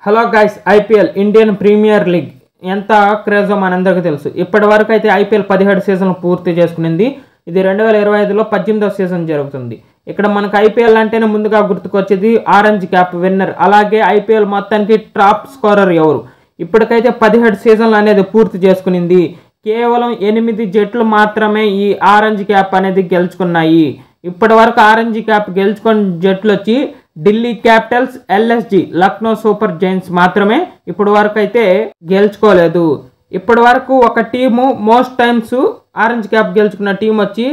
Hello guys, IPL Indian Premier League ఎంత క్రేజో మనందరికీ తెలుసు. ఇప్పటి వరకు అయితే ఐపీఎల్ 17 సీజన్లు పూర్తి చేసుకునింది. ఇది 2025లో 18వ సీజన్ జరుగుతుంది. ఇక్కడ మనకు ఐపీఎల్ అంటేనే ముందుగా గుర్తుకొచ్చేది ఆరెంజ్ క్యాప్ విన్నర్, అలాగే ఐపీఎల్ మొత్తానికి టాప్ స్కోరర్ ఎవరు. ఇప్పటికైతే 17 సీజన్లు అనేది పూర్తి చేసుకునింది. కేవలం 8 జట్లు మాత్రమే ఈ ఆరెంజ్ క్యాప్ అనేది గెలుచుకున్నాయి. ఇప్పటి వరకు ఆరెంజ్ క్యాప్ గెలుచుకున్న జట్లు వచ్చి Delhi Capitals, LSG, Lucknow super Giants మాత్రమే ఇప్పటి వరకు అయితే గెలుచుకోలేదు. ఇప్పటి వరకు ఒక team most times orange cap గెలుచుకున్న టీం వచ్చి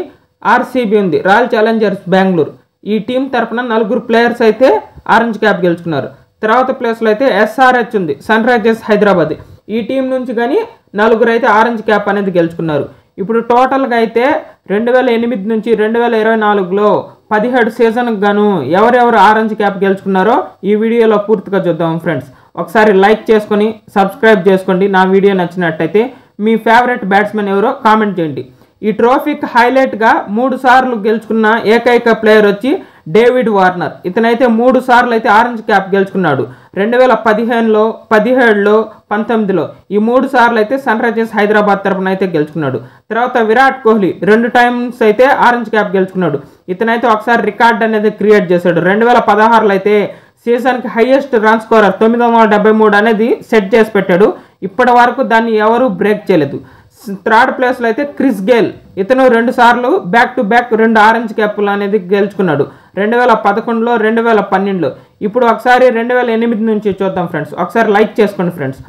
ఆర్సీబీ ఉంది, రాయల్ ఛాలెంజర్స్ బెంగళూరు. ఈ టీం తరఫున 4 ప్లేయర్స్ అయితే ఆరెంజ్ క్యాప్ గెలుచుకున్నారు. తర్వాత ప్లేస్లో అయితే ఎస్ఆర్హెచ్ ఉంది, సన్ రైజర్స్ హైదరాబాద్. ఈ టీం నుంచి కానీ 4 అయితే ఆరెంజ్ క్యాప్ అనేది గెలుచుకున్నారు. ఇప్పుడు టోటల్గా అయితే 2008 నుంచి 2024లో 17 సీజన్కి గాను ఎవరెవరు ఆరెంజ్ క్యాప్ గెలుచుకున్నారో ఈ వీడియోలో పూర్తిగా చూద్దాం ఫ్రెండ్స్. ఒకసారి లైక్ చేసుకొని సబ్స్క్రైబ్ చేసుకోండి. నా వీడియో నచ్చినట్టయితే మీ ఫేవరెట్ బ్యాట్స్మెన్ ఎవరో కామెంట్ చేయండి. ఈ ట్రోఫీకి హైలైట్గా 3 సార్లు గెలుచుకున్న ఏకైక ప్లేయర్ వచ్చి డేవిడ్ వార్నర్. ఇతనైతే 3 సార్లు అయితే ఆరెంజ్ క్యాప్ గెలుచుకున్నాడు. 2015లో, 17లో, 19లో ఈ 3 సార్లు అయితే సన్ రైజర్స్ హైదరాబాద్ తరపున అయితే గెలుచుకున్నాడు. తర్వాత విరాట్ కోహ్లీ 2 టైమ్స్ అయితే ఆరెంజ్ క్యాప్ గెలుచుకున్నాడు. ఇతనైతే ఒకసారి రికార్డ్ అనేది క్రియేట్ చేశాడు. 2016లో అయితే సీజన్కి హైయెస్ట్ రన్ స్కోరర్ 973 అనేది సెట్ చేసి పెట్టాడు. ఇప్పటి వరకు దాన్ని ఎవరు బ్రేక్ చేయలేదు. థర్డ్ ప్లేస్లో అయితే క్రిస్ గేల్, ఇతను 2 సార్లు బ్యాక్ టు బ్యాక్ 2 ఆరెంజ్ క్యాప్లు అనేది గెలుచుకున్నాడు. 2011లో, 2012లో. ఇప్పుడు ఒకసారి 2008 నుంచి చూద్దాం ఫ్రెండ్స్. ఒకసారి లైక్ చేసుకోండి friends.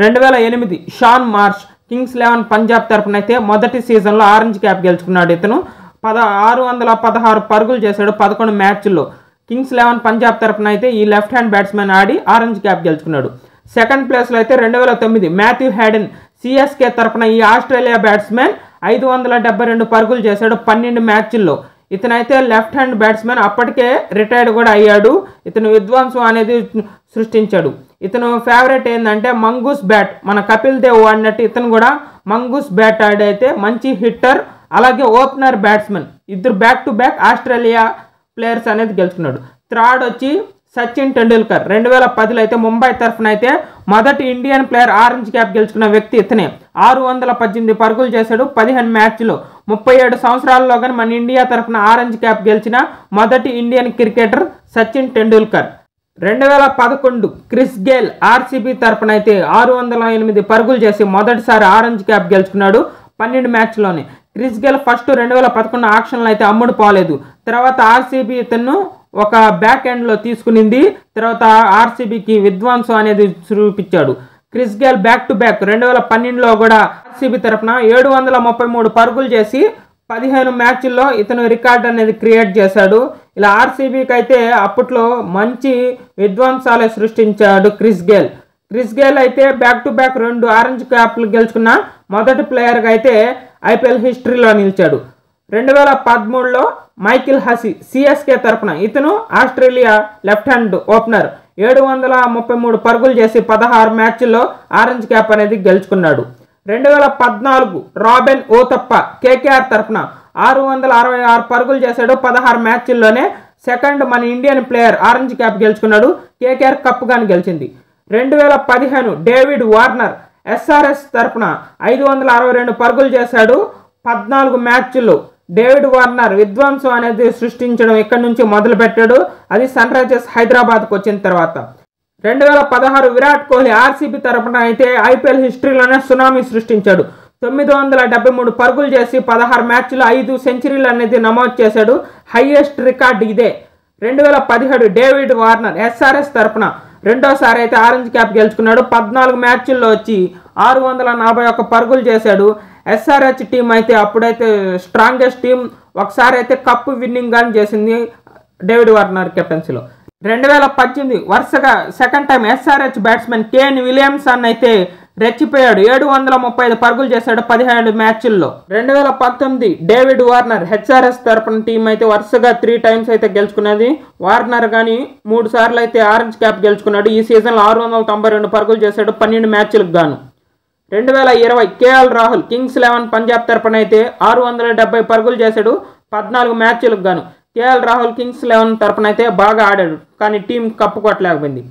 2008 Shaun Marsh, Kings 11 Punjab తరపున అయితే మొదటి సీజన్లో ఆరెంజ్ క్యాప్ గెలుచుకున్నాడు. ఇతను 616 పరుగులు చేశాడు 11 మ్యాచ్ల్లో. కింగ్స్ 11 పంజాబ్ తరపున అయితే ఈ లెఫ్ట్ హ్యాండ్ బ్యాట్స్మెన్ ఆడి ఆరెంజ్ క్యాప్ గెలుచుకున్నాడు. సెకండ్ ప్లేస్లో అయితే 2009 మాథ్యూ హ్యాడెన్, సిఎస్కే తరపున ఈ ఆస్ట్రేలియా బ్యాట్స్మెన్ 572 పరుగులు చేశాడు 12 మ్యాచ్ల్లో. ఇతనైతే లెఫ్ట్ హ్యాండ్ బ్యాట్స్మెన్, అప్పటికే రిటైర్డ్ కూడా అయ్యాడు. ఇతను విధ్వంసం అనేది సృష్టించాడు. ఇతను ఫేవరెట్ ఏంటంటే మంగూస్ బ్యాట్, మన కపిల్ దేవ్ ఆడినట్టు ఇతను కూడా మంగూస్ బ్యాట్ ఆడైతే మంచి హిట్టర్, అలాగే ఓపెనర్ బ్యాట్స్మెన్. ఇద్దరు back to back Australia players అనేది గెలుచుకున్నాడు. థర్డ్ వచ్చి సచిన్ టెండూల్కర్. 2010లో అయితే ముంబై తరఫున అయితే మొదటి ఇండియన్ ప్లేయర్ ఆరెంజ్ క్యాప్ గెలుచుకున్న వ్యక్తి ఇతనే. 618 పరుగులు చేశాడు 15 మ్యాచ్లో. 37 సంవత్సరాల్లో కానీ మన ఇండియా తరఫున ఆరెంజ్ క్యాప్ గెలిచిన మొదటి Indian cricketer Sachin Tendulkar. 2011 Chris Gayle RCB తరఫున అయితే 608 పరుగులు చేసి మొదటిసారి ఆరెంజ్ క్యాప్ గెలుచుకున్నాడు 12 మ్యాచ్లోనే. క్రిస్ గేల్ ఫస్ట్ 2011 ఆక్షన్లో అయితే అమ్ముడు పోలేదు. తర్వాత ఆర్సీబీ ఇతను ఒక బ్యాక్ ఎండ్లో తీసుకునింది. తర్వాత ఆర్సీబీకి విధ్వంసం అనేది చూపించాడు. Chris Gayle back to back 2012లో కూడా ఆర్సీబీ తరఫున 733 పరుగులు చేసి 15 మ్యాచ్ల్లో ఇతను రికార్డ్ అనేది క్రియేట్ చేశాడు. ఇలా ఆర్సీబీకి అయితే అప్పట్లో మంచి విధ్వంసాలే సృష్టించాడు క్రిస్ గేల్. క్రిస్ గేల్ అయితే బ్యాక్ టు బ్యాక్ 2 ఆరెంజ్ క్యాప్లు గెలుచుకున్న మొదటి ప్లేయర్గా అయితే ఐపీఎల్ హిస్టరీలో నిలిచాడు. 2013లో మైకిల్ హసీ, సిఎస్కే తరఫున ఇతను ఆస్ట్రేలియా లెఫ్ట్ హ్యాండ్ ఓపెనర్, 733 పరుగులు చేసి 16 మ్యాచ్ల్లో ఆరెంజ్ క్యాప్ అనేది గెలుచుకున్నాడు. 2014 రాబెన్ ఓతప్ప, కేకేఆర్ తరఫున 666 పరుగులు చేశాడు 16 మ్యాచ్ల్లోనే. సెకండ్ మన ఇండియన్ ప్లేయర్ ఆరెంజ్ క్యాప్ గెలుచుకున్నాడు. కేకేఆర్ కప్ గాని గెలిచింది. 2015 డేవిడ్ వార్నర్, ఎస్ఆర్ఎస్ తరఫున 562 పరుగులు చేశాడు 14 మ్యాచ్ల్లో. డేవిడ్ వార్నర్ విధ్వంసం అనేది సృష్టించడం ఇక్కడి నుంచి మొదలు పెట్టాడు. అది సన్ రైజర్స్ హైదరాబాద్కు వచ్చిన తర్వాత. 2016 విరాట్ కోహ్లీ ఆర్సీబీ తరఫున అయితే ఐపీఎల్ హిస్టరీలోనే సునామీ సృష్టించాడు. 973 పరుగులు చేసి 16 మ్యాచ్లో 5 సెంచరీలు అనేది నమోదు చేశాడు. హైయెస్ట్ రికార్డు ఇదే. 2017 డేవిడ్ వార్నర్ ఎస్ఆర్ఎస్ తరఫున రెండోసారి అయితే ఆరెంజ్ క్యాప్ గెలుచుకున్నాడు. 14 మ్యాచ్ల్లో వచ్చి 641 పరుగులు చేశాడు. ఎస్ఆర్హెచ్ టీం అయితే అప్పుడైతే స్ట్రాంగెస్ట్ టీం. ఒకసారి అయితే కప్పు విన్నింగ్ కానీ చేసింది డేవిడ్ వార్నర్ కెప్టెన్సీలో. 2018 వరుసగా second time SRH batsmen Kane Williamson అయితే రెచ్చిపోయాడు. 735 పరుగులు చేశాడు 17 మ్యాచ్ల్లో. 2019 డేవిడ్ వార్నర్ హెచ్ఆర్ఎస్ తరపున టీం అయితే వరుసగా 3 టైమ్స్ అయితే గెలుచుకున్నది. వార్నర్ కానీ 3 సార్లు అయితే ఆరెంజ్ క్యాప్ గెలుచుకున్నాడు. ఈ సీజన్లో 692 పరుగులు చేశాడు 12 మ్యాచ్లకు గాను. 2020 కేఎల్ రాహుల్, కింగ్స్ 11 పంజాబ్ తరపున అయితే 670 పరుగులు చేశాడు 14 మ్యాచ్లకు గాను. కేఎల్ రాహుల్ కింగ్స్ 11 తరపున అయితే బాగా ఆడాడు, కానీ టీం కప్పు కొట్టలేకపోయింది.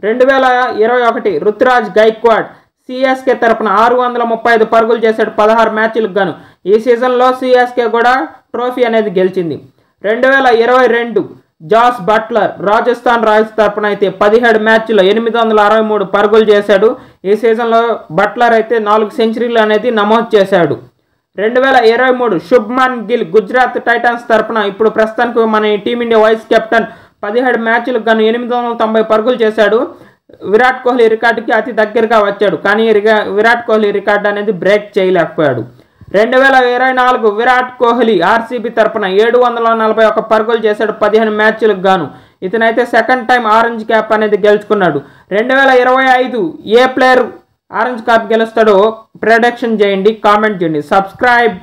2021 రుతురాజ్ గైక్వాడ్ సిఎస్కే తరపున 635 పరుగులు చేశాడు 16 మ్యాచ్లకు గాను. ఈ సీజన్లో సిఎస్కే కూడా ట్రోఫీ అనేది గెలిచింది. 2022 జాస్ బట్లర్ రాజస్థాన్ రాయల్స్ తరపున అయితే 17 మ్యాచ్లో 863 పరుగులు చేశాడు. ఈ సీజన్లో బట్లర్ అయితే 4 సెంచరీలు అనేది నమోదు చేశాడు. 2023 శుభ్మన్ గిల్ గుజరాత్ టైటన్స్ తరపున ఇప్పుడు ప్రస్తుతానికి మన టీమిండియా వైస్ కెప్టెన్ 17 మ్యాచ్లకు గాను 890 పరుగులు చేశాడు. విరాట్ కోహ్లీ రికార్డుకి అతి దగ్గరగా వచ్చాడు, కానీ విరాట్ కోహ్లీ రికార్డు అనేది బ్రేక్ చేయలేకపోయాడు. 2024 విరాట్ కోహ్లీ ఆర్సీబీ తరపున 741 పరుగులు చేశాడు 15 మ్యాచ్లకు గాను. ఇతనైతే సెకండ్ టైం ఆరెంజ్ క్యాప్ అనేది గెలుచుకున్నాడు. 2025 ఏ ప్లేయర్ ఆరెంజ్ క్యాప్ గెలుస్తాడో ప్రెడిక్షన్ చేయండి, కామెంట్ చేయండి. సబ్స్క్రైబ్.